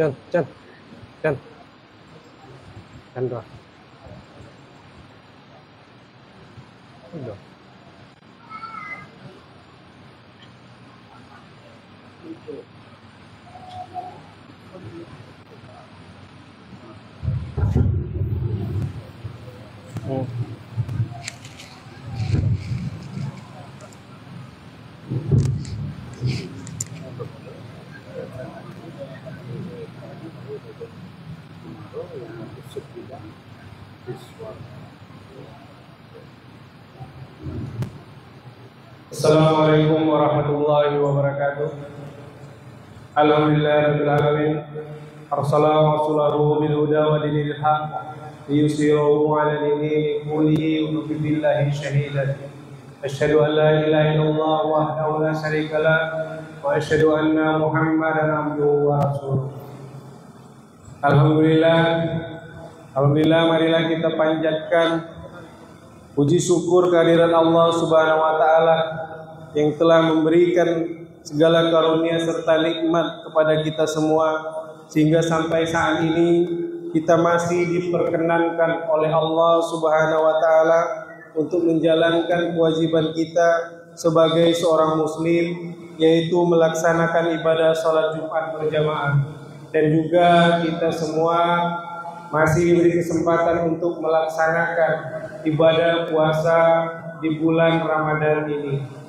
Chan, Chan, Chan, Chandra. Udah. Assalamualaikum warahmatullahi wabarakatuh. Alhamdulillahirabbil alamin. Arsalahu rasulahu bil huda wa dinil haq liyusirahu 'ala dini kullihi wa kafa billahi shahidan. Asyhadu an la ilaha illallah wahdahu la syarika lah wa asyhadu anna Muhammadan abduhu wa rasuluh. Alhamdulillah, marilah kita panjatkan puji syukur kehadirat Allah Subhanahu wa taala yang telah memberikan segala karunia serta nikmat kepada kita semua, sehingga sampai saat ini kita masih diperkenankan oleh Allah Subhanahu wa taala untuk menjalankan kewajiban kita sebagai seorang muslim, yaitu melaksanakan ibadah salat Jumat berjamaah. Dan juga kita semua masih diberi kesempatan untuk melaksanakan ibadah puasa di bulan Ramadan ini.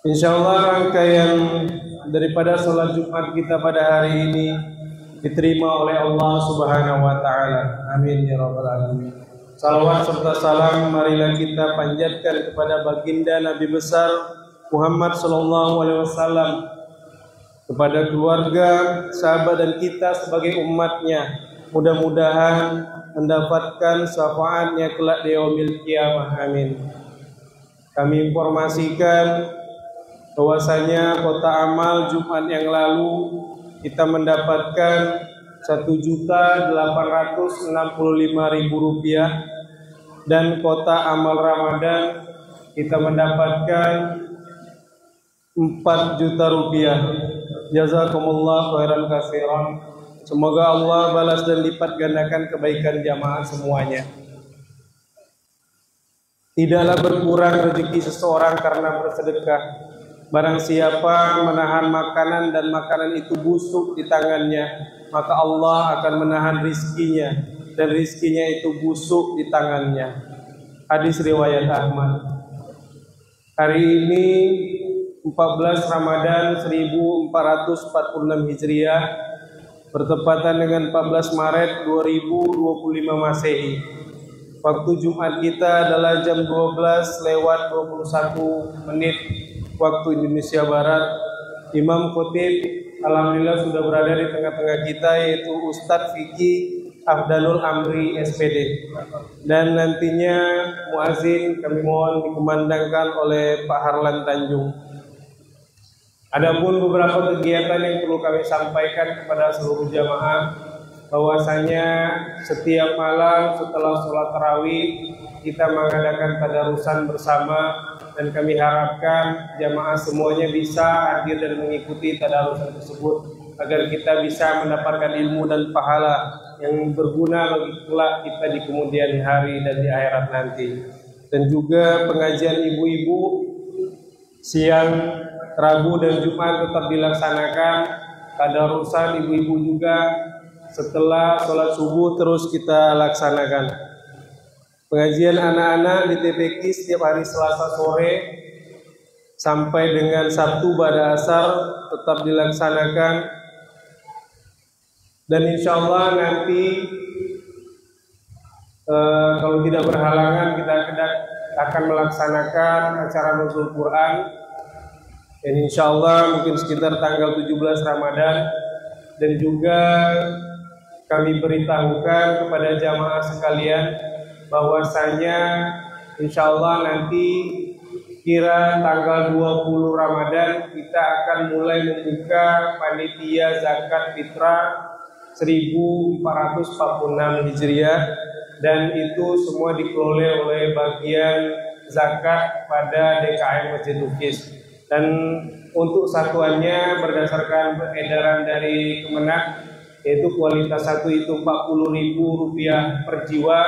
Insyaallah rangkaian daripada sholat Jumat kita pada hari ini diterima oleh Allah Subhanahu wa taala. Amin ya rabbal alamin. Salawat serta salam marilah kita panjatkan kepada baginda Nabi besar Muhammad sallallahu alaihi wasallam, kepada keluarga, sahabat dan kita sebagai umatnya. Mudah-mudahan mendapatkan syafaatnya kelak di yaumil qiyamah. Amin. Kami informasikan bahwasanya kota amal Jumat yang lalu kita mendapatkan Rp1.865.000 dan kota amal Ramadan kita mendapatkan Rp4 juta. Jazakumullah khairan katsiran. Semoga Allah balas dan lipat gandakan kebaikan jamaah semuanya. Tidaklah berkurang rezeki seseorang karena bersedekah. Barang siapa menahan makanan dan makanan itu busuk di tangannya, maka Allah akan menahan rizkinya dan rizkinya itu busuk di tangannya. Hadis riwayat Ahmad. Hari ini 14 Ramadan 1446 Hijriah bertepatan dengan 14 Maret 2025 Masehi. Waktu Jumat kita adalah jam 12:21 waktu Indonesia Barat. Imam Khotib alhamdulillah sudah berada di tengah-tengah kita, yaitu Ustadz Fikri Afdalul Amri SPD, dan nantinya muazin kami mohon dikumandangkan oleh Pak Harlan Tanjung. Adapun beberapa kegiatan yang perlu kami sampaikan kepada seluruh jamaah, bahwasanya setiap malam setelah sholat tarawih kita mengadakan tadarusan bersama, dan kami harapkan jamaah semuanya bisa hadir dan mengikuti tadarusan tersebut agar kita bisa mendapatkan ilmu dan pahala yang berguna bagi kelak kita di kemudian hari dan di akhirat nanti. Dan juga pengajian ibu-ibu siang Rabu dan Jumat tetap dilaksanakan. Tadarusan ibu-ibu juga setelah sholat subuh terus kita laksanakan. Pengajian anak-anak di TPQ setiap hari Selasa sore sampai dengan Sabtu pada asar tetap dilaksanakan. Dan insya Allah nanti kalau tidak berhalangan kita akan melaksanakan acara nuzul Quran. Dan insya Allah mungkin sekitar tanggal 17 Ramadan. Dan juga kami beritahukan kepada jamaah sekalian bahwasanya insya Allah nanti kira tanggal 20 Ramadan kita akan mulai membuka panitia zakat fitrah 1446 Hijriah, dan itu semua dikelola oleh bagian zakat pada DKM Masjid Lukis. Dan untuk satuannya berdasarkan edaran dari Kemenak, yaitu kualitas 1 itu Rp40.000 per jiwa,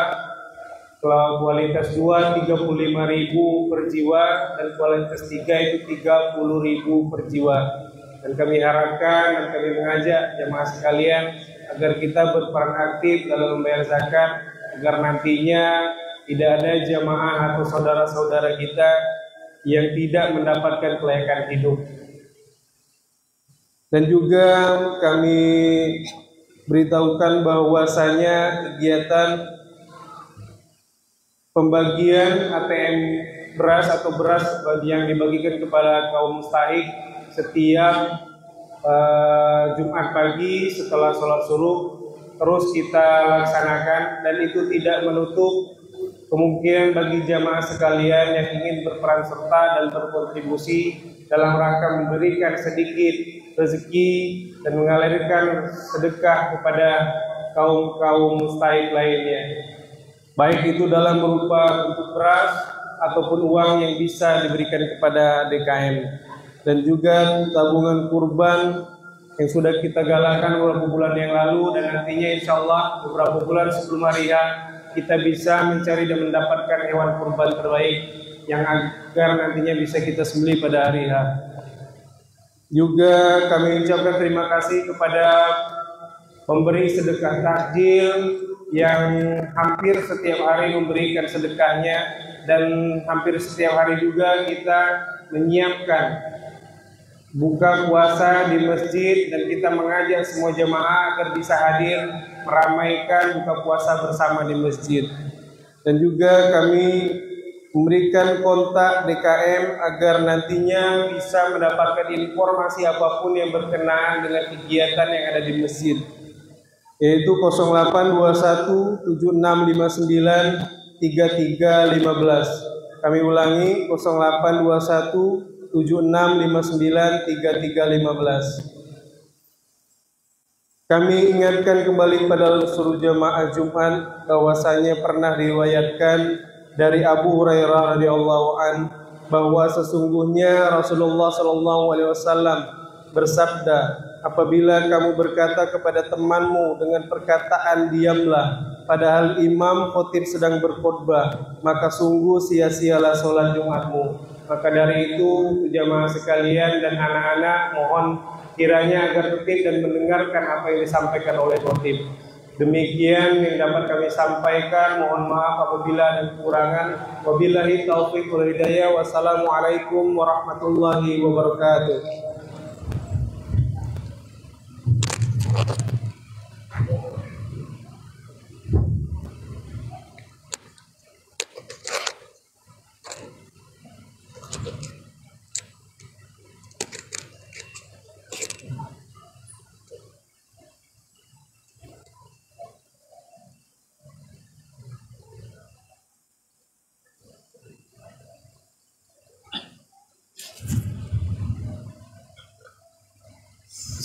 kualitas 2 Rp35.000 per jiwa, dan kualitas 3 itu Rp30.000 per jiwa. Dan kami harapkan dan kami mengajak jemaah sekalian agar kita berperan aktif dalam membayar zakat, agar nantinya tidak ada jemaah atau saudara-saudara kita yang tidak mendapatkan kelayakan hidup. Dan juga kami beritahukan bahwasanya kegiatan pembagian ATM beras atau beras yang dibagikan kepada kaum mustahik setiap Jumat pagi setelah sholat subuh terus kita laksanakan, dan itu tidak menutup kemungkinan bagi jamaah sekalian yang ingin berperan serta dan berkontribusi dalam rangka memberikan sedikit rezeki dan mengalirkan sedekah kepada kaum mustahik lainnya, baik itu dalam berupa bentuk beras ataupun uang yang bisa diberikan kepada DKM. Dan juga tabungan kurban yang sudah kita galakkan beberapa bulan yang lalu, dan nantinya insya Allah beberapa bulan sebelum hari H kita bisa mencari dan mendapatkan hewan kurban terbaik yang agar nantinya bisa kita sembelih pada hari H. Juga kami ucapkan terima kasih kepada pemberi sedekah takjil yang hampir setiap hari memberikan sedekahnya, dan hampir setiap hari juga kita menyiapkan buka puasa di masjid, dan kita mengajak semua jemaah agar bisa hadir meramaikan buka puasa bersama di masjid. Dan juga kami memberikan kontak DKM agar nantinya bisa mendapatkan informasi apapun yang berkenaan dengan kegiatan yang ada di masjid, yaitu 082176593315. Kami ulangi 082176593315. Kami ingatkan kembali pada seluruh jemaah Jumat bahwasanya pernah diriwayatkan dari Abu Hurairah radhiyallahu an bahwa sesungguhnya Rasulullah sallallahu alaihi wasallam bersabda, apabila kamu berkata kepada temanmu dengan perkataan diamlah, padahal imam khotib sedang berkhutbah, maka sungguh sia-sialah sholat Jumatmu. Maka dari itu jamaah sekalian dan anak-anak, mohon kiranya agar tertib dan mendengarkan apa yang disampaikan oleh khotib. Demikian yang dapat kami sampaikan. Mohon maaf apabila ada kekurangan. Wabillahi taufiq wal hidayah. Wassalamualaikum warahmatullahi wabarakatuh.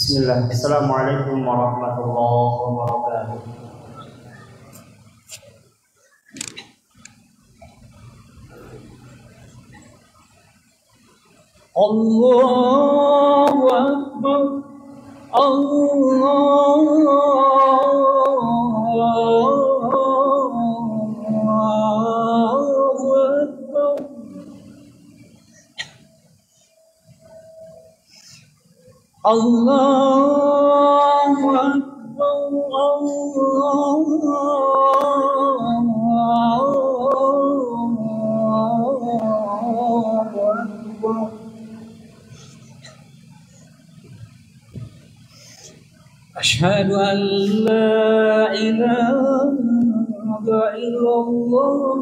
Bismillah. Assalamualaikum warahmatullahi wabarakatuh. Allahu Akbar. Allahu Akbar, Allahu Akbar. Asyhadu an la ilaha illallah.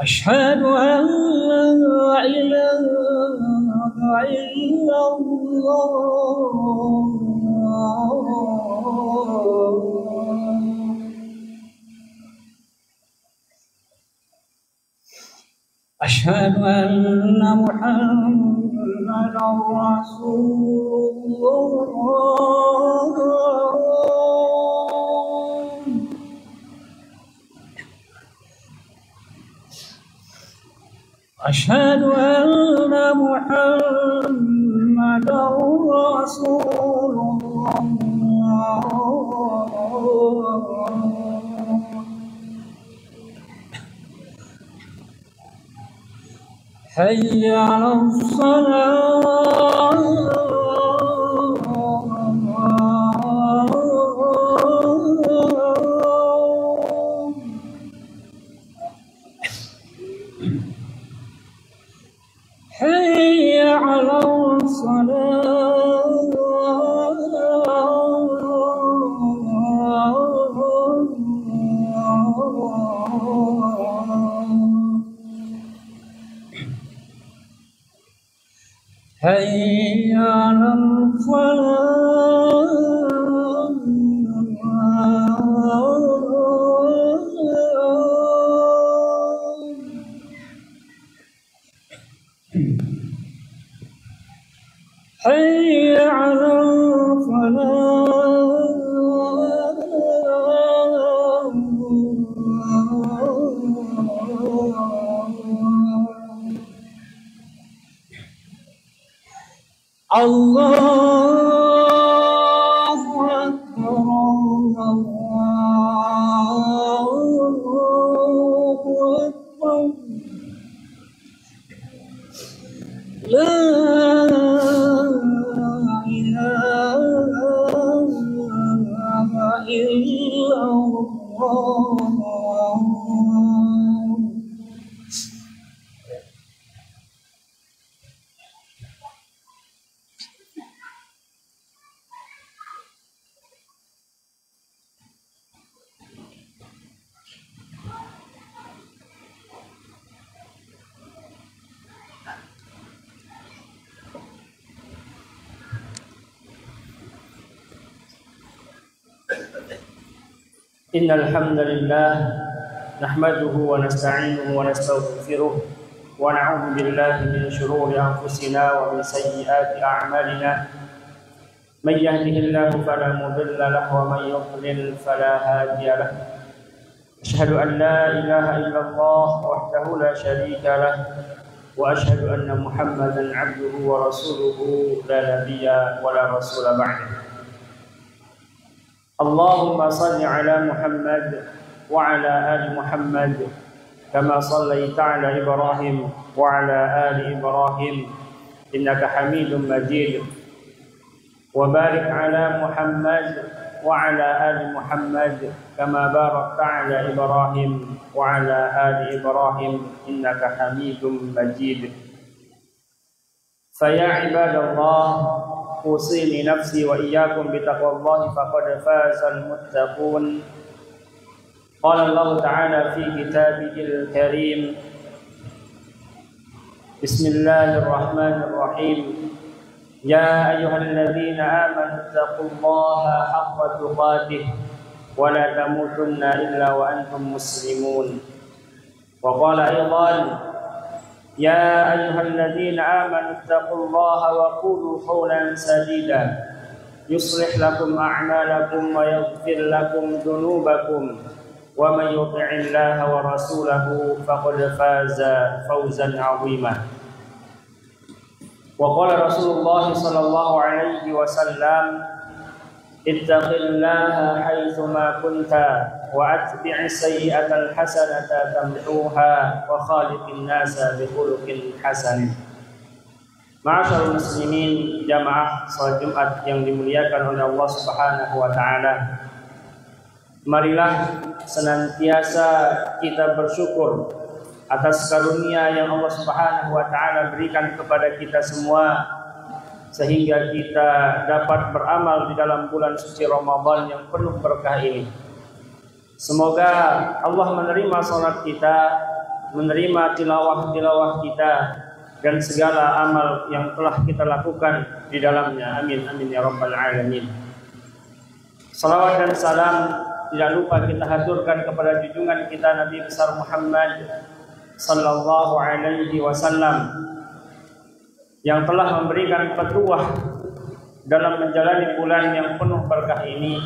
Asyhadu an la ilaha illallah. Asyhadu anna Muhammadan Rasulullah. أشهد أن محمدا رسول الله حي على الصلاة حي على الصلاة حي على الفلاح حي على الفلاح الله أكبر الله أكبر لا إله إلا الله إن الحمد لله نحمده ونستعينه ونستغفره ونعوذ بالله من شرور أنفسنا ومن سيئات أعمالنا من يهده الله فلا مضل له ومن يضلل فلا هادي له أشهد أن لا إله إلا الله وحده لا شريك له وأشهد أن محمدا عبده ورسوله لا نبي ولا رسول بعده اللهم صل على محمد وعلى آل محمد كما صليت على إبراهيم وعلى آل إبراهيم إنك حميد مجيد وبارك على محمد وعلى آل محمد كما باركت على إبراهيم وعلى آل إبراهيم إنك حميد مجيد فيا عباد الله أوصيني نفسي وإياكم بتقوى الله فقد فاز المتقون قال الله تعالى في كتابه الكريم بسم الله الرحمن الرحيم يا أيها الذين آمنوا اتقوا الله حق تقاته ولا تموتن إلا وأنتم مسلمون وقال أيضا يا أيها الذين آمنوا اتقوا الله وقولوا قولا سديدا يصلح لكم أعمالكم ويغفر لكم ذنوبكم ومن يطع الله ورسوله فقد فاز فوزا عظيما وقال رسول الله صلى الله عليه وسلم اتق الله حيثما كنت وأتبع السيئة الحسنة تمحوها وخالق الناس بخلق حسن. Ma'asyiral muslimin, jamaah salat Jumat yang dimuliakan oleh Allah Subhanahu wa taala. Marilah senantiasa kita bersyukur atas karunia yang Allah Subhanahu wa taala berikan kepada kita semua sehingga kita dapat beramal di dalam bulan suci Ramadan yang penuh berkah ini. Semoga Allah menerima salat kita, menerima tilawah kita dan segala amal yang telah kita lakukan di dalamnya. Amin amin ya rabbal alamin. Salawat dan salam tidak lupa kita haturkan kepada junjungan kita Nabi besar Muhammad sallallahu alaihi wasallam yang telah memberikan petuah dalam menjalani bulan yang penuh berkah ini.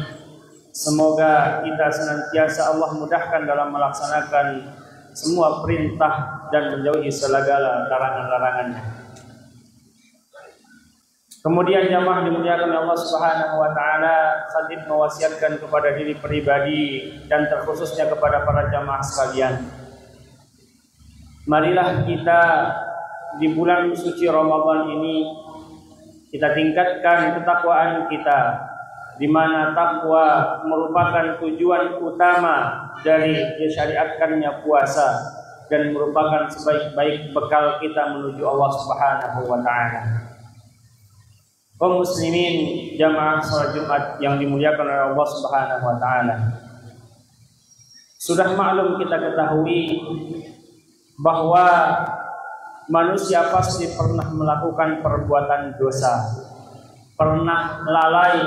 Semoga kita senantiasa Allah mudahkan dalam melaksanakan semua perintah dan menjauhi segala larangan-larangannya. Kemudian jamaah dimuliakan Allah Subhanahu wa taala, Khatib mewasiatkan kepada diri pribadi dan terkhususnya kepada para jamaah sekalian. Marilah kita di bulan suci Ramadan ini kita tingkatkan ketakwaan kita, di mana takwa merupakan tujuan utama dari disyariatkannya puasa dan merupakan sebaik-baik bekal kita menuju Allah Subhanahu wa taala. Kaum muslimin jamaah salat Jumat yang dimuliakan oleh Allah Subhanahu wa taala. Sudah maklum kita ketahui bahwa manusia pasti pernah melakukan perbuatan dosa, pernah lalai,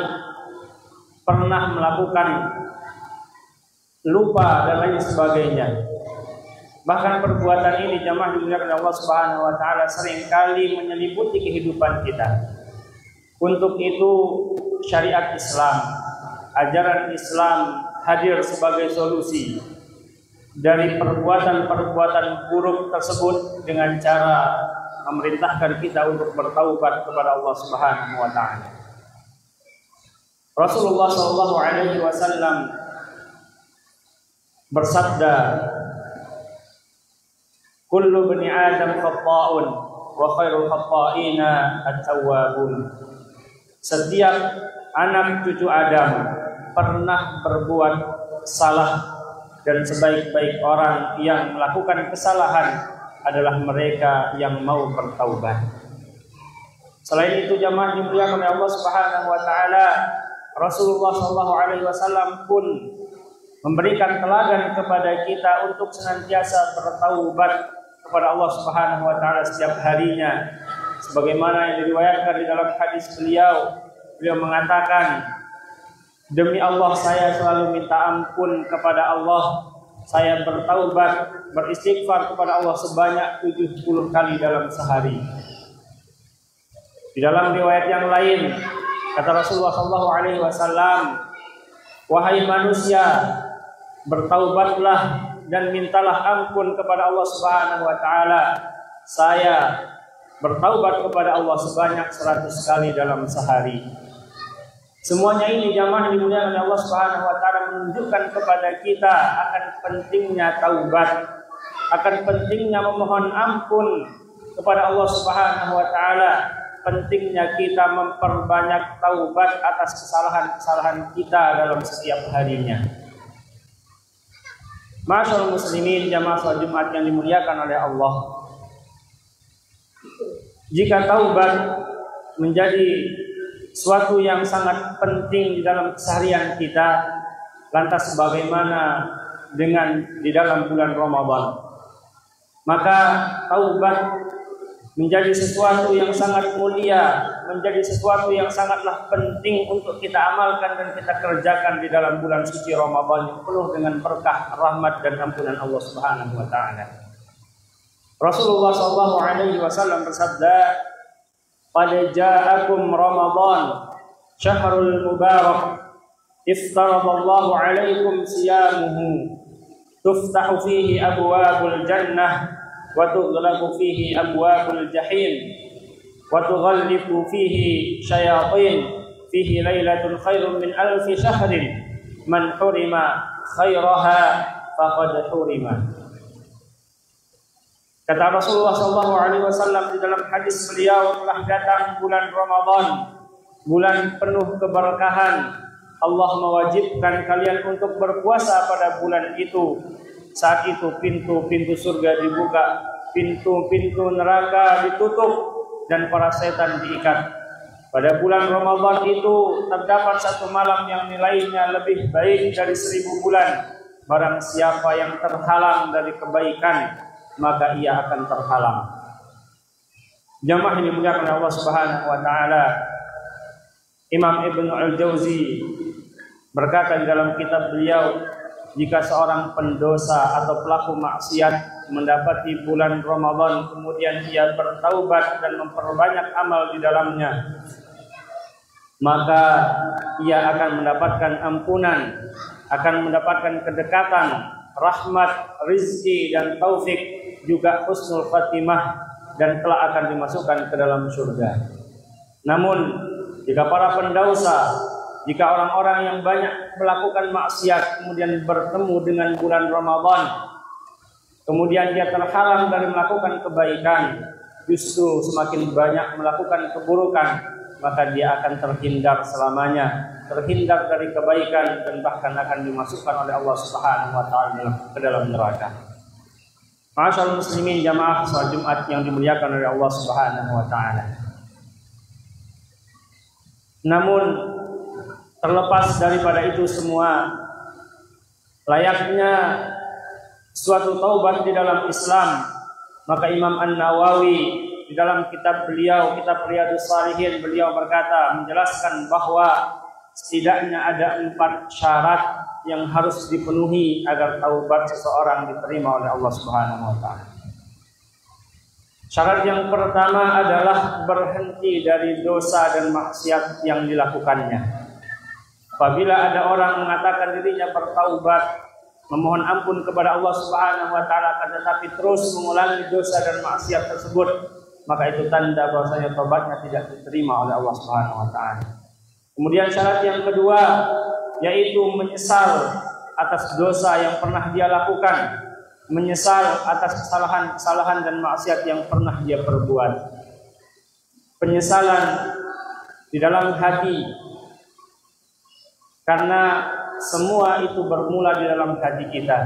pernah melakukan lupa dan lain sebagainya. Bahkan perbuatan ini jamaah dimuliakan Allah Subhanahu wa taala seringkali menyelimuti kehidupan kita. Untuk itu syariat Islam, ajaran Islam hadir sebagai solusi dari perbuatan-perbuatan buruk tersebut dengan cara memerintahkan kita untuk bertaubat kepada Allah Subhanahu wa taala. Rasulullah sallallahu alaihi wasallam bersabda, "Kullu bani Adam khata'un wa khairul khata'ina at-tawwabun." Setiap anak cucu Adam pernah berbuat salah, dan sebaik-baik orang yang melakukan kesalahan adalah mereka yang mau bertaubat. Selain itu jamaah dimuliakan oleh Allah Subhanahu wa taala, Rasulullah sallallahu alaihi wasallam pun memberikan teladan kepada kita untuk senantiasa bertaubat kepada Allah Subhanahu wa taala setiap harinya. Sebagaimana yang diriwayatkan di dalam hadis beliau mengatakan, demi Allah saya selalu minta ampun kepada Allah, saya bertaubat, beristighfar kepada Allah sebanyak 70 kali dalam sehari. Di dalam riwayat yang lain kata Rasulullah SAW, wahai manusia, bertaubatlah dan mintalah ampun kepada Allah Subhanahu wa taala. Saya bertaubat kepada Allah sebanyak 100 kali dalam sehari. Semuanya ini jamaah dimuliakan oleh Allah Subhanahu wa taala menunjukkan kepada kita akan pentingnya taubat, akan pentingnya memohon ampun kepada Allah Subhanahu wa taala, pentingnya kita memperbanyak taubat atas kesalahan-kesalahan kita dalam setiap harinya. Ma'asyiral muslimin jamaah salat Jumat yang dimuliakan oleh Allah. Jika taubat menjadi suatu yang sangat penting di dalam keseharian kita, lantas bagaimana dengan di dalam bulan Ramadan? Maka taubat menjadi sesuatu yang sangat mulia, menjadi sesuatu yang sangatlah penting untuk kita amalkan dan kita kerjakan di dalam bulan suci Ramadan yang penuh dengan berkah, rahmat dan ampunan Allah Subhanahu wa taala. Rasulullah sallallahu alaihi wasallam bersabda, "Qad ja'akum Ramadan, syahrul mubarak, iftaradallahu alaikum siyamuhu, tuftahu fihi abwabul jannah wa tughlaqu fihi abwabul jahim wa tughallifu fihi syayatin, fihi lailatun khairun min alfi syahrin, man hurima khairaha faqad hurima." Kata Rasulullah SAW di dalam hadis beliau, telah datang bulan Ramadan, bulan penuh keberkahan. Allah mewajibkan kalian untuk berpuasa pada bulan itu. Saat itu pintu-pintu surga dibuka, pintu-pintu neraka ditutup, dan para setan diikat. Pada bulan Ramadan itu terdapat satu malam yang nilainya lebih baik dari 1000 bulan. Barang siapa yang terhalang dari kebaikan, maka ia akan terhalang. Jamaah yang dimuliakan oleh Allah Subhanahu wa taala, Imam Ibnu Al-Jauzi berkata di dalam kitab beliau, jika seorang pendosa atau pelaku maksiat mendapati bulan Ramadan kemudian ia bertaubat dan memperbanyak amal di dalamnya, maka ia akan mendapatkan ampunan, akan mendapatkan kedekatan rahmat, rizki dan taufik, juga husnul khatimah, dan kelak akan dimasukkan ke dalam surga. Namun jika para pendausa, jika orang-orang yang banyak melakukan maksiat kemudian bertemu dengan bulan Ramadan, kemudian dia terhalang dari melakukan kebaikan, justru semakin banyak melakukan keburukan, maka dia akan terhindar selamanya, terhindar dari kebaikan, dan bahkan akan dimasukkan oleh Allah Subhanahu wa taala ke dalam neraka. Ma'asyiral muslimin jamaah salat Jumat yang dimuliakan oleh Allah Subhanahu wa taala. Namun terlepas daripada itu semua, layaknya suatu taubat di dalam Islam, maka Imam An-Nawawi di dalam kitab beliau, kitab Riyadhus Shalihin, beliau berkata, menjelaskan bahwa setidaknya ada 4 syarat yang harus dipenuhi agar taubat seseorang diterima oleh Allah Subhanahu wa taala. Syarat yang pertama adalah berhenti dari dosa dan maksiat yang dilakukannya. Apabila ada orang mengatakan dirinya bertaubat, memohon ampun kepada Allah Subhanahu wa taala, tetapi terus mengulangi dosa dan maksiat tersebut, maka itu tanda bahwasanya taubatnya tidak diterima oleh Allah Subhanahu wa taala. Kemudian syarat yang kedua yaitu menyesal atas dosa yang pernah dia lakukan, menyesal atas kesalahan dan maksiat yang pernah dia perbuat. Penyesalan di dalam hati, karena semua itu bermula di dalam hati kita.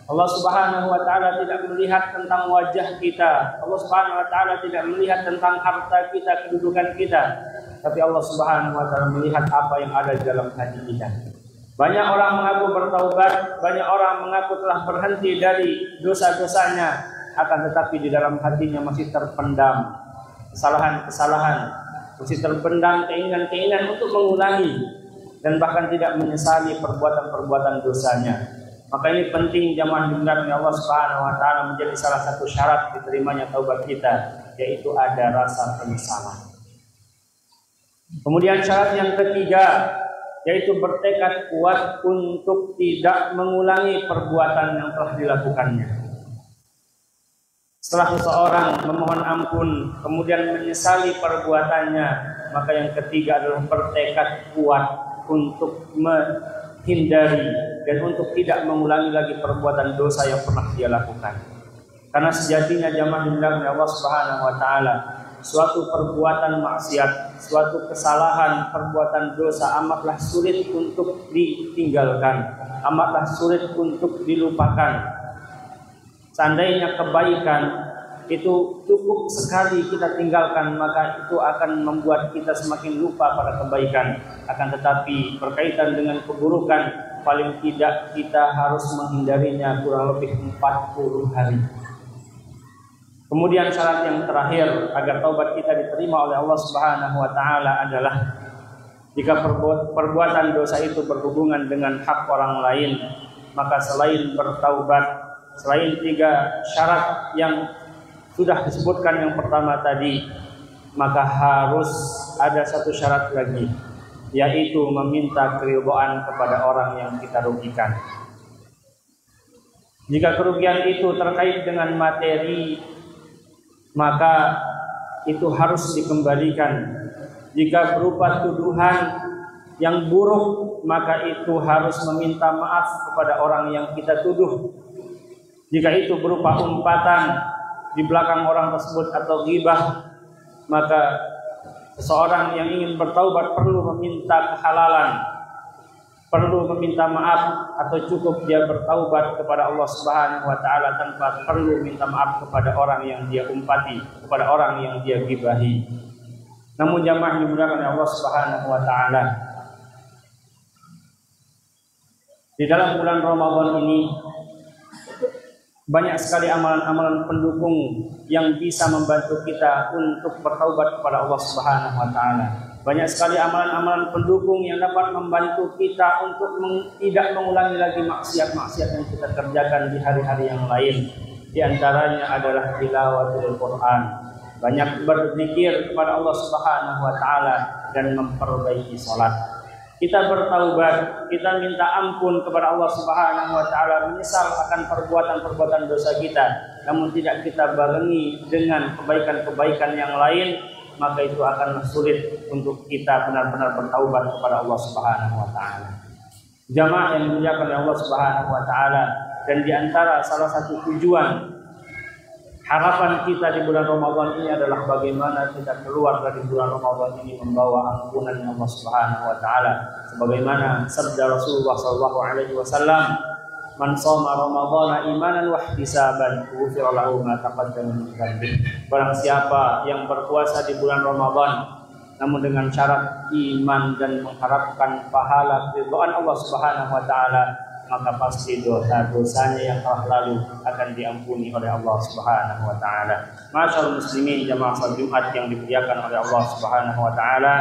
Allah Subhanahu wa taala tidak melihat tentang wajah kita. Allah Subhanahu wa taala tidak melihat tentang harta kita, kedudukan kita. Tapi Allah Subhanahu wa taala melihat apa yang ada di dalam hati kita. Banyak orang mengaku bertaubat, banyak orang mengaku telah berhenti dari dosa-dosanya, akan tetapi di dalam hatinya masih terpendam kesalahan-kesalahan, masih terpendam keinginan-keinginan untuk mengulangi, dan bahkan tidak menyesali perbuatan-perbuatan dosanya. Maka ini penting jamaah dimuliakan oleh Allah Subhanahu wa taala, menjadi salah satu syarat diterimanya taubat kita, yaitu ada rasa penyesalan. Kemudian syarat yang ketiga yaitu bertekad kuat untuk tidak mengulangi perbuatan yang telah dilakukannya. Setelah seseorang memohon ampun kemudian menyesali perbuatannya, maka yang ketiga adalah bertekad kuat untuk menghindari dan untuk tidak mengulangi lagi perbuatan dosa yang pernah dia lakukan. Karena sejatinya jamaah dimuliakan oleh Allah Subhanahu wa taala, suatu perbuatan maksiat, suatu kesalahan, perbuatan dosa amatlah sulit untuk ditinggalkan, amatlah sulit untuk dilupakan. Seandainya kebaikan itu cukup sekali kita tinggalkan, maka itu akan membuat kita semakin lupa pada kebaikan. Akan tetapi berkaitan dengan keburukan, paling tidak kita harus menghindarinya kurang lebih 40 hari. Kemudian syarat yang terakhir agar taubat kita diterima oleh Allah Subhanahu wa taala adalah jika perbuatan dosa itu berhubungan dengan hak orang lain, maka selain bertaubat, selain 3 syarat yang sudah disebutkan yang pertama tadi, maka harus ada 1 syarat lagi, yaitu meminta keridhaan kepada orang yang kita rugikan. Jika kerugian itu terkait dengan materi, maka itu harus dikembalikan. Jika berupa tuduhan yang buruk, maka itu harus meminta maaf kepada orang yang kita tuduh. Jika itu berupa umpatan di belakang orang tersebut atau ghibah, maka seseorang yang ingin bertaubat perlu meminta kehalalan, perlu meminta maaf, atau cukup dia bertaubat kepada Allah Subhanahu wa taala tanpa perlu minta maaf kepada orang yang dia umpati, kepada orang yang dia gibahi. Namun jamaah dimuliakan oleh Allah Subhanahu wa taala, di dalam bulan Ramadan ini banyak sekali amalan-amalan pendukung yang bisa membantu kita untuk bertaubat kepada Allah Subhanahu wa taala. Banyak sekali amalan-amalan pendukung yang dapat membantu kita untuk tidak mengulangi lagi maksiat-maksiat yang kita kerjakan di hari-hari yang lain. Di antaranya adalah tilawatul Quran, banyak berzikir kepada Allah Subhanahu wa taala dan memperbaiki salat. kita bertaubat, kita minta ampun kepada Allah Subhanahu wa taala, menyesal akan perbuatan-perbuatan dosa kita, namun tidak kita barengi dengan kebaikan-kebaikan yang lain, maka itu akan sulit untuk kita benar-benar bertaubat kepada Allah Subhanahu wa taala. Jamaah yang dimuliakan oleh Allah Subhanahu wa taala, dan di antara salah satu tujuan harapan kita di bulan Ramadan ini adalah bagaimana kita keluar dari bulan Ramadan ini membawa ampunan Allah Subhanahu wa taala. Sebagaimana sabda Rasulullah sallallahu alaihi wasallam, "Man shoma Ramadhana imanan wa ihtisaban, ghufira lahu ma taqaddama min dhanbihi." Barang siapa yang berpuasa di bulan Ramadan namun dengan syarat iman dan mengharapkan pahala ridhaan Allah Subhanahu wa taala, maka pasti dosa-dosanya yang telah lalu akan diampuni oleh Allah Subhanahu wa taala. Masyaallah muslimin jamaah salat Jumat yang dimuliakan oleh Allah Subhanahu wa taala.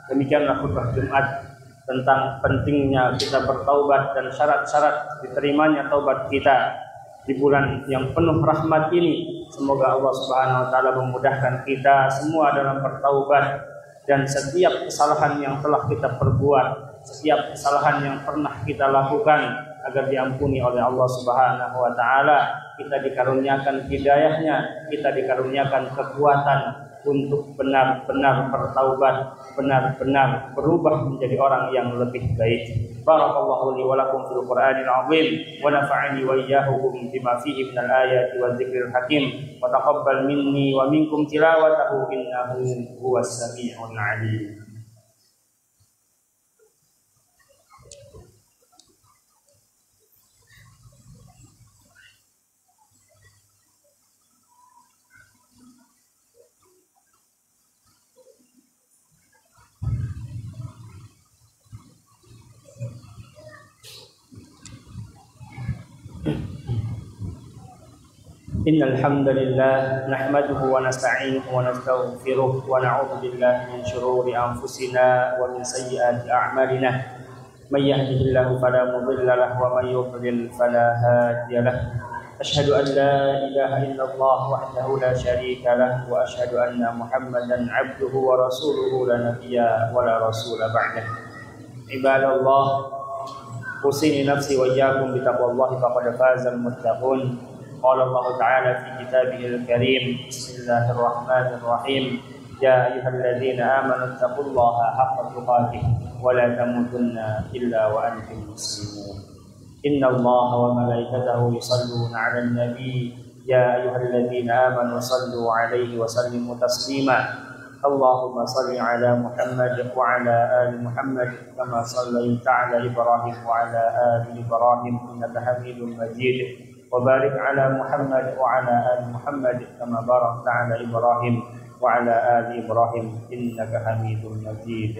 Demikianlah khutbah Jumat tentang pentingnya kita bertaubat dan syarat-syarat diterimanya taubat kita di bulan yang penuh rahmat ini. Semoga Allah Subhanahu wa taala memudahkan kita semua dalam bertaubat, dan setiap kesalahan yang telah kita perbuat, setiap kesalahan yang pernah kita lakukan agar diampuni oleh Allah Subhanahu wa taala. Kita dikaruniakan hidayahnya, kita dikaruniakan kekuatan untuk benar-benar bertaubat, benar-benar berubah menjadi orang yang lebih baik. Barakallahu li wa lakum fil Qur'anil azim wa nafa'ani wa iyyakum bima fihi minal ayati wa dzikril hakim wa taqabbal minni wa minkum tilawatahu innahu huwas sami'ul 'alim. إن الحمد لله نحمده ونستعينه ونستغفره ونعوذ بالله من شرور أنفسنا ومن سيئات أعمالنا من يهده الله فلا مضل له ومن يضلل فلا هادي له أشهد أن لا إله إلا الله وحده لا شريك له وأشهد أن محمدا عبده ورسوله لا نبي ولا رسول بعده عباد الله أوصيني نفسي وإياكم بتقوى الله فقد فاز المتقون. قال الله تعالى في كتابه الكريم بسم الله الرحمن الرحيم يا أيها الذين آمنوا اتقوا الله حق تقاته ولا تموتن إلا وأنتم مسلمون إن الله وملائكته يصلون على النبي يا أيها الذين آمنوا صلوا عليه وسلموا تسليما اللهم صل على محمد وعلى آل محمد كما صليت على إبراهيم وعلى آل إبراهيم إنك حميد مجيد وبارك على محمد وعلى آل محمد كما باركت على إبراهيم وعلى آل إبراهيم إنك حميد مجيد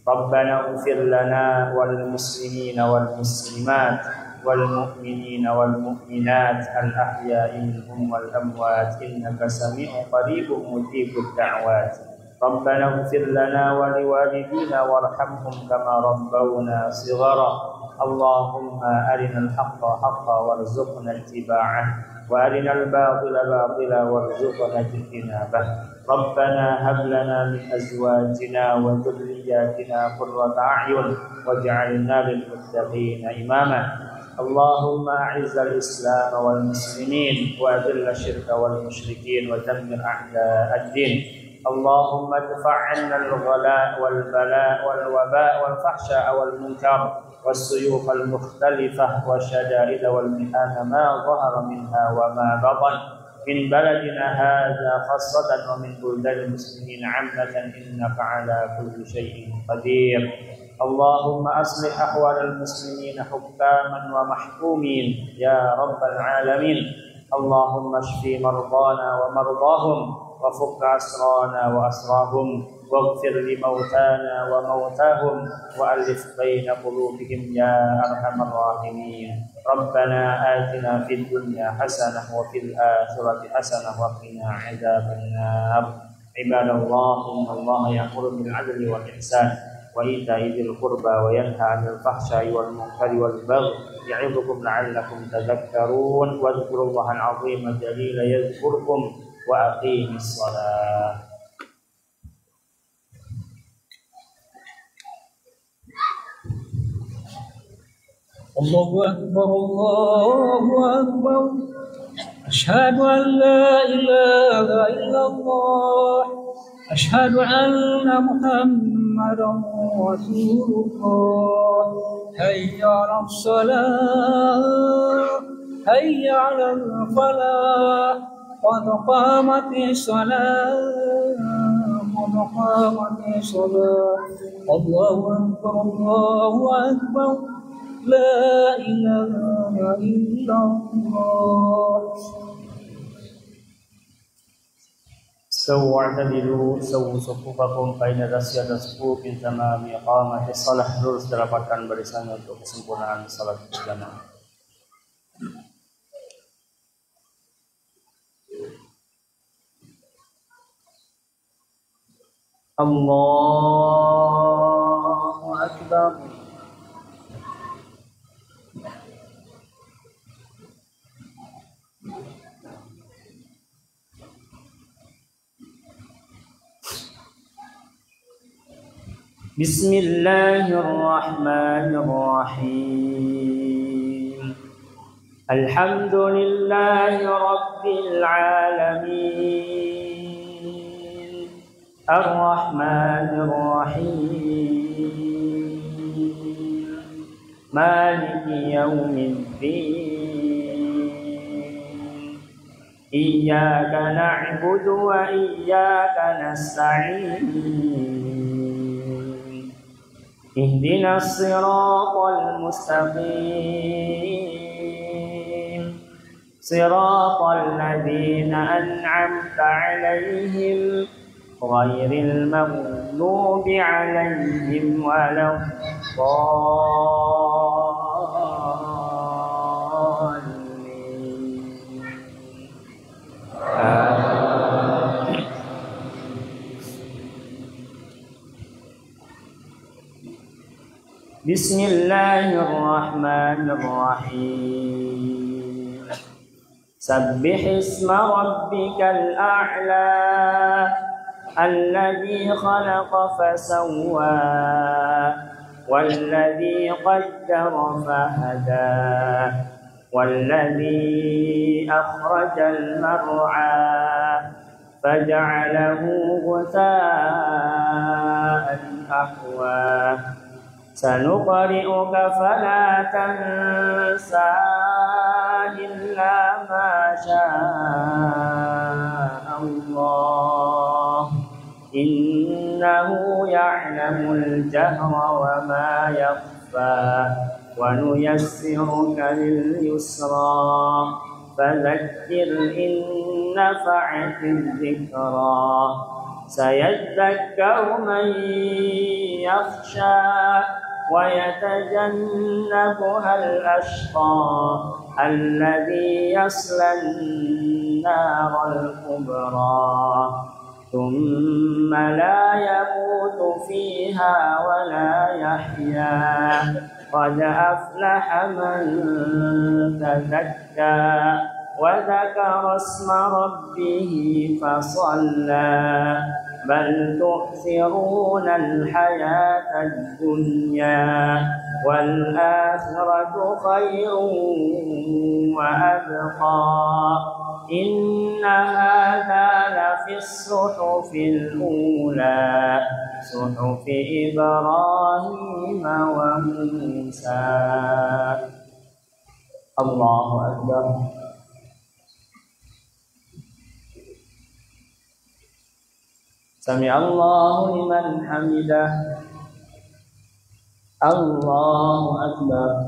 ربنا اغفر لنا وللمسلمين والمسلمات والمؤمنين والمؤمنات الأحياء منهم والأموات إنك سميع قريب مجيب الدعوات ربنا اغفر لنا ولوالدينا وارحمهم كما ربونا صغارا اللهم أرنا الحق حقا وارزقنا اتباعه وأرنا الباطل باطلا وارزقنا اجتنابه ربنا هب لنا من أزواجنا وذرياتنا قرة أعين واجعلنا للمتقين إماما اللهم أعز الإسلام والمسلمين وأذل الشرك والمشركين ودمر أعداء الدين اللهم ادفع عنا الغلاء والبلاء والوباء والفحشاء والمنكر والسيوف المختلفة والشدائد والمحن ما ظهر منها وما بطن من بلدنا هذا خاصة ومن بلدان المسلمين عامة إنك على كل شيء قدير اللهم أصلح أحوال المسلمين حكاما ومحكومين يا رب العالمين اللهم اشف مرضانا ومرضاهم وفك أسرانا وأسراهم واغفر لموتانا وموتاهم وألف بين قلوبهم يا أرحم الراحمين ربنا آتنا في الدنيا حسنة وفي الآخرة حسنة وقنا عذاب النار عباد الله إن الله يأمر بالعدل والإحسان وإيتاء ذي القربى وينهى عن الفحشاء والمنكر والبغي يعظكم لعلكم تذكرون واذكروا الله العظيم الجليل يذكركم وأقيموا الصلاة الله أكبر الله أكبر أشهد أن لا إله إلا الله أشهد أن محمدا رسول الله حي على الصلاة حي على الفلاح قد قامت الصلاة قد قامت الصلاة الله أكبر الله أكبر لا إله إلا الله سووا اعتدلوا سووا صفوفakum baina rasyat sufufin tamami iqamati shalah. Lurus dirapatkan barisannya untuk kesempurnaan salat berjamaah. Allahu Akbar. Bismillahirrahmanirrahim. Alhamdulillahi Rabbil alamin. Ar-Rahmanir-Rahim. Maliki yaumiddin. Iyyaka na'budu wa iyyaka nasta'in. Ihdinas siratal mustaqim. Siratal ladzina an'amta 'alaihim ghairil maghdubi 'alaihim waladdallin. Bismillahirrahmanirrahim. Sabbih isma rabbikal a'la alladhi khalaqa fasawwa walladhi qaddara fahada walladhi akhrajal mar'a faja'alahu ghutha'an ahwa. Sanuqri'uka fala tansa illa ma syaa Allah innahu ya'lamul jahra wa ma yakhfa wa nuyassiruka lil yusra fadhakkir in nafa'ati dhikra sayadhakkaru man yakhsha ويتجنبها الأشقى الذي يصلى النار الكبرى ثم لا يموت فيها ولا يحيا قد أفلح من تزكى وذكر اسم ربه فصلى بل تؤثرون الحياة الدنيا والآخرة خير وأبقى إن هذا لفي الصحف الأولى صحف إبراهيم وموسى. الله أكبر. Sami Allahu liman hamidah. Allahu Akbar.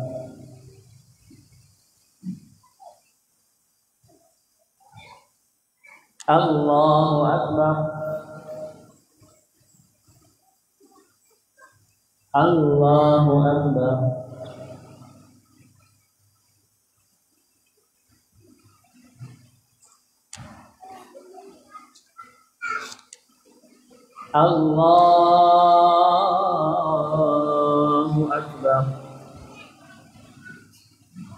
Allahu Akbar. Allahu Akbar. Allahu Akbar.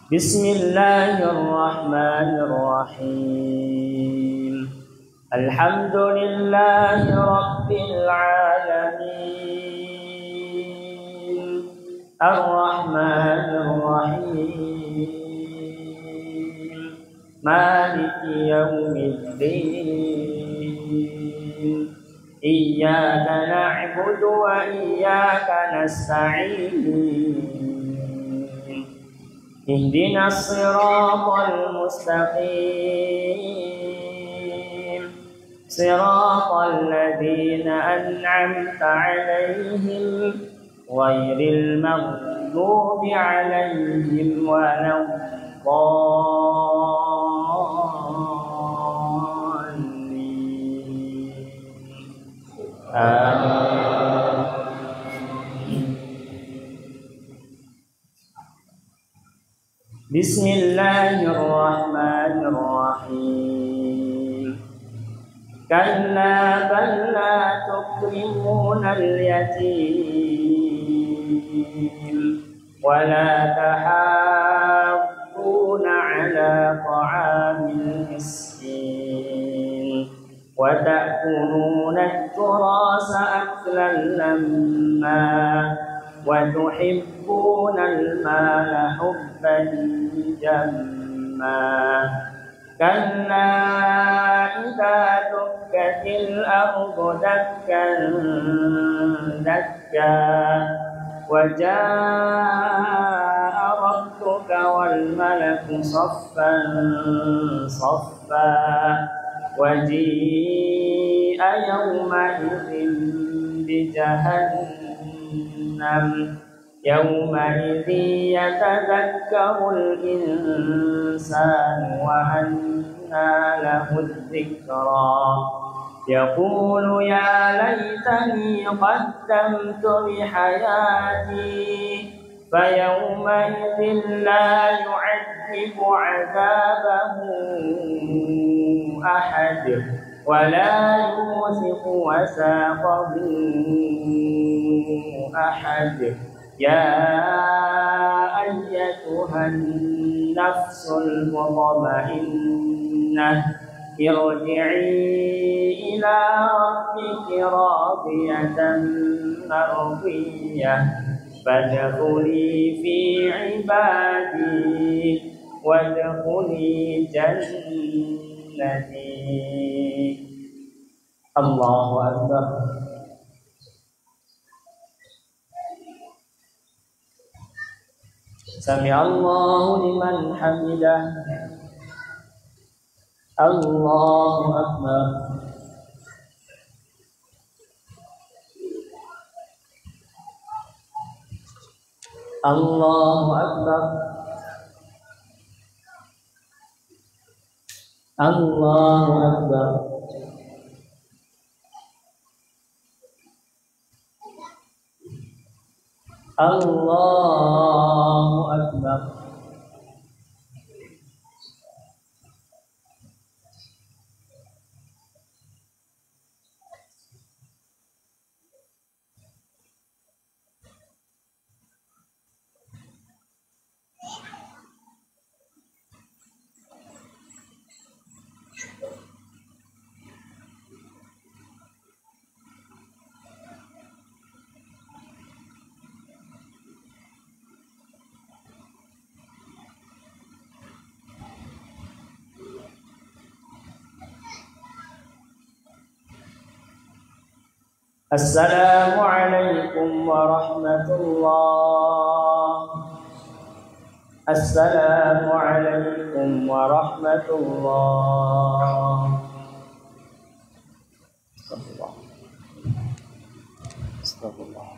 Bismillahirrahmanirrahim. Alhamdulillahi Rabbil alamin. Ar-Rahmanir Rahim. مالك يوم الدين إياك نعبد وإياك نستعين اهدنا الصراط المستقيم صراط الذين أنعمت عليهم غير المغضوب عليهم ولا الضالين آمين. بسم الله الرحمن الرحيم كلا بل لا تكرمون اليتيم ولا تحاضون على طعام المسكين وتأكلون التراث أكلا لما وتحبون المال حبا جما كلا إذا دكت الأرض دكا دكا وجاء ربك والملك صفا صفا وجيء يومئذ بجهنم يومئذ يتذكر الإنسان وأنى له الذكرى يقول يا ليتني قدمت لحياتي فيومئذ لا يعذب عذابه أحد ولا يوثق وثاقه أحد يا أيتها النفس المطمئنة ارجعي إلى ربك راضية مرضية فادخلي في عبادي وادخلي جنتي. الله أكبر. سمع الله لمن حمده. الله أكبر. الله أكبر. الله أكبر. الله أكبر. السلام عليكم ورحمة الله. السلام عليكم ورحمة الله. استغفر الله. استغفر الله.